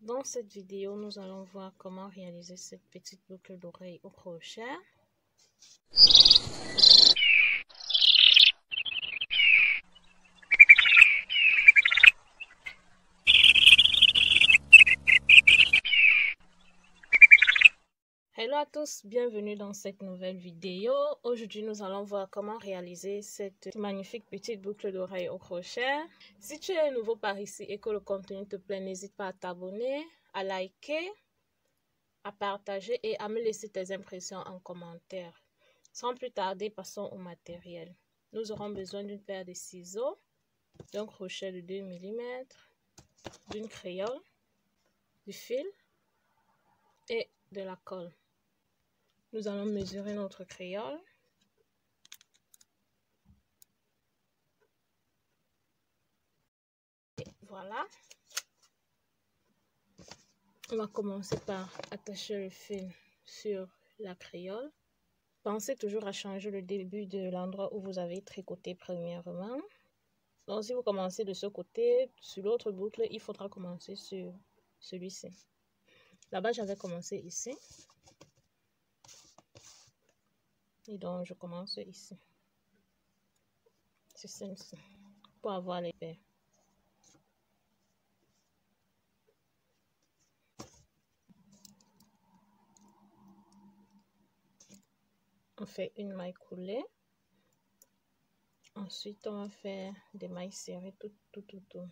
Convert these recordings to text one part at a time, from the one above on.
Dans cette vidéo, nous allons voir comment réaliser cette petite boucle d'oreille au crochet. Hello à tous, bienvenue dans cette nouvelle vidéo. Aujourd'hui, nous allons voir comment réaliser cette magnifique petite boucle d'oreille au crochet. Si tu es nouveau par ici et que le contenu te plaît, n'hésite pas à t'abonner, à liker, à partager et à me laisser tes impressions en commentaire. Sans plus tarder, passons au matériel. Nous aurons besoin d'une paire de ciseaux, d'un crochet de 2 mm, d'une créole, du fil et de la colle. Nous allons mesurer notre créole. Et voilà. On va commencer par attacher le fil sur la créole. Pensez toujours à changer le début de l'endroit où vous avez tricoté premièrement. Donc si vous commencez de ce côté, sur l'autre boucle, il faudra commencer sur celui-ci. Là-bas, j'avais commencé ici. Et donc, je commence ici. C'est simple pour avoir les paires. On fait une maille coulée. Ensuite, on va faire des mailles serrées tout autour.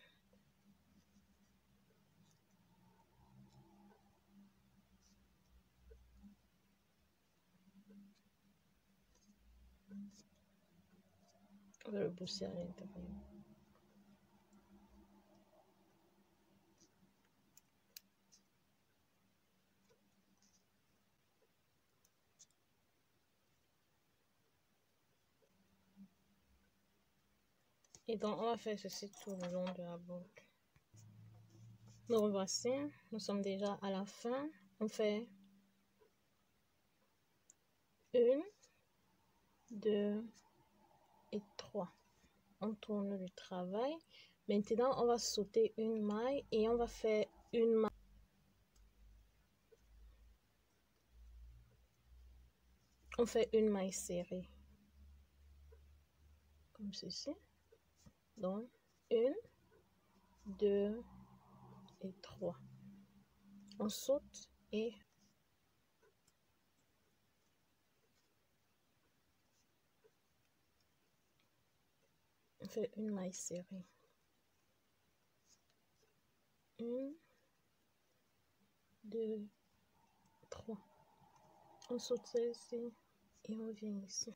On va le pousser à l'intérieur. Et donc, on va faire ceci tout le long de la boucle. Donc, voici, nous sommes déjà à la fin. On fait 1, 2 et 3. On tourne le travail. Maintenant, on va sauter une maille et on va faire une maille. On fait une maille serrée. Comme ceci. Donc, 1, 2 et 3. On saute et on fait une maille serrée. 1, 2, 3. On saute celle-ci et on vient ici.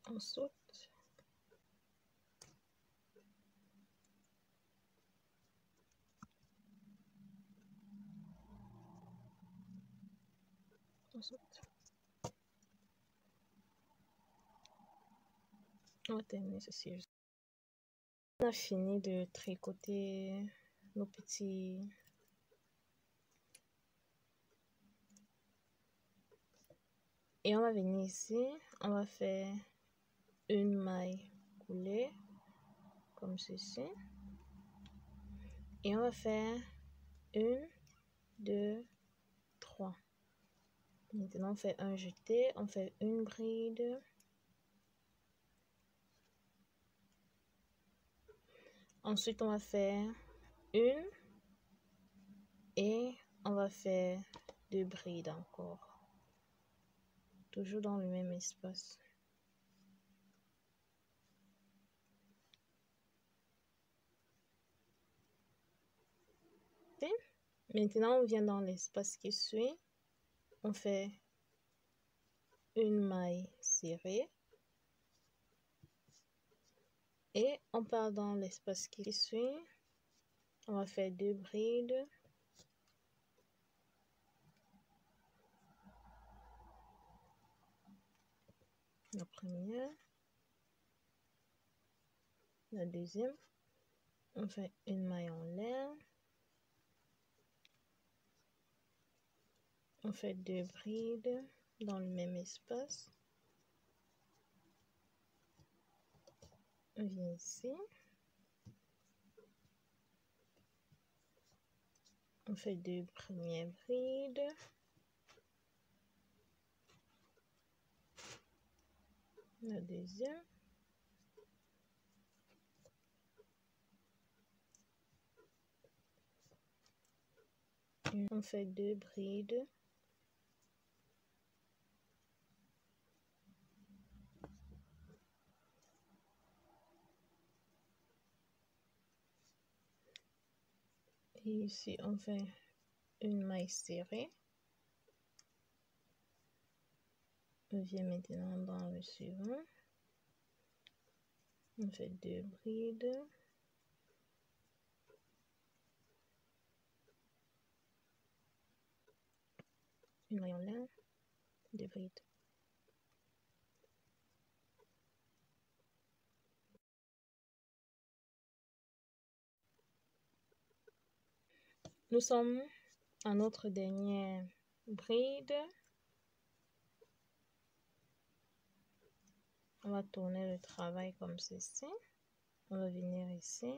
On saute. On saute. On va terminer ceci. On a fini de tricoter nos petits... Et on va venir ici, on va faire une maille coulée, comme ceci. Et on va faire 1, 2, 3. Maintenant, on fait un jeté, on fait une bride. Ensuite, on va faire une et on va faire 2 brides encore. Toujours dans le même espace. Et maintenant, on vient dans l'espace qui suit. On fait une maille serrée. Et on part dans l'espace qui suit. On va faire 2 brides. La première. La deuxième. On fait une maille en l'air. On fait 2 brides dans le même espace. On vient ici. On fait 2 premières brides. La deuxième. On fait 2 brides. Et ici, on fait une maille serrée. On vient maintenant dans le suivant. On fait 2 brides. Une maille en lin, 2 brides. Nous sommes à notre dernière bride. On va tourner le travail comme ceci. On va venir ici.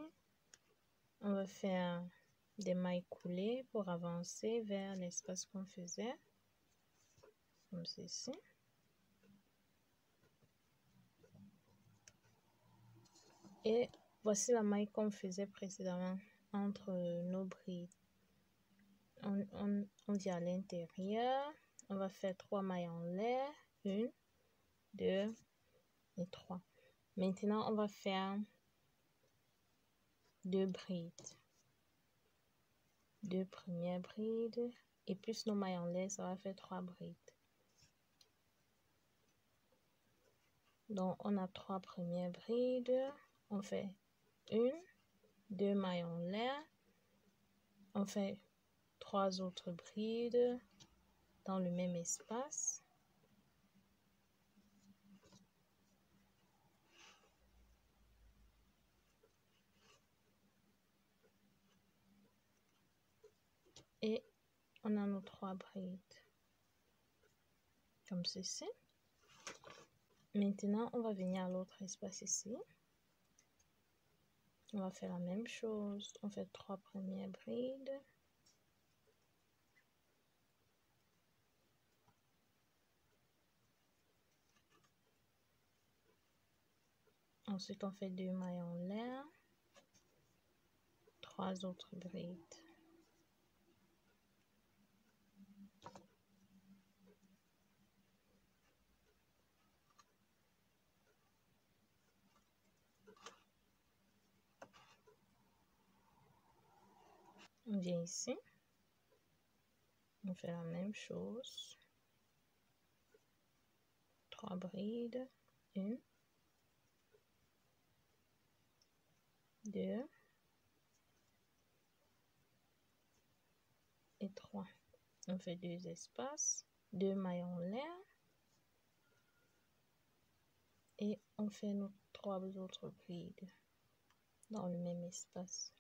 On va faire des mailles coulées pour avancer vers l'espace qu'on faisait. Comme ceci. Et voici la maille qu'on faisait précédemment entre nos brides. On vient à l'intérieur. On va faire 3 mailles en l'air. 1, 2 et 3. Maintenant, on va faire 2 brides. 2 premières brides. Et plus nos mailles en l'air, ça va faire 3 brides. Donc, on a 3 premières brides. On fait 1, 2 mailles en l'air. On fait 3 autres brides dans le même espace. Et on a nos 3 brides. Comme ceci. Maintenant, on va venir à l'autre espace ici. On va faire la même chose. On fait 3 premières brides. Ensuite, on fait 2 mailles en l'air. 3 autres brides. On vient ici. On fait la même chose. 3 brides. 1, 2 et 3. On fait 2 espaces. 2 mailles en l'air. Et on fait nos 3 autres brides dans le même espace.